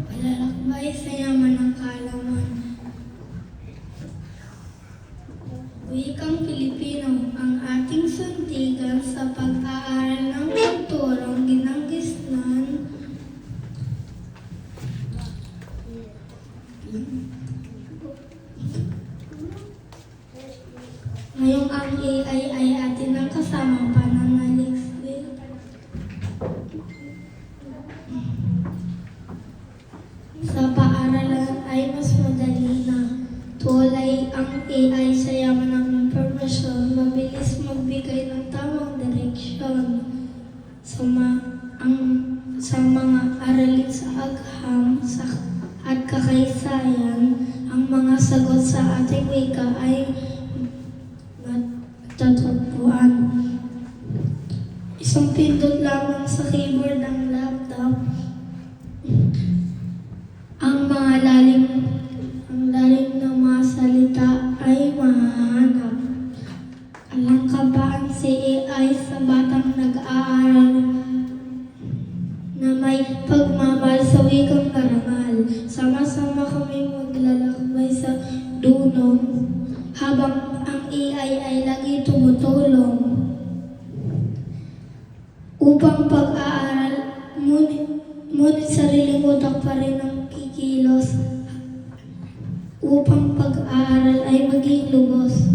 Palalakbay sa yaman ng kaalaman. Wikang Pilipino, ang ating suntigan sa pag-aaral ng kulturang ginanggisnan. Ngayong ang AI ay atin ang kasamang pananaliksik. Sa paaralan ay mas madali na. Tulay ang AI sa yaman ng impormasyon, mabilis magbigay ng tamang direksyon sa mga aralin sa agham at kakaysayan. Ang mga sagot sa ating wika ay matatagpuan. Isang pindot lamang sa keyboard ng laptop. Ang lalim ng mga salita ay mahanap. Alang kabaan si AI sa batang nag-aaral na may pagmamahal sa wikang karangal. Sama-sama kami maglalakbay sa dunong habang ang AI ay lagi tumutulong upang pag-aaral, ngunit sariling utak pa rin ang kikilos upang pag-aaral ay maging lubos.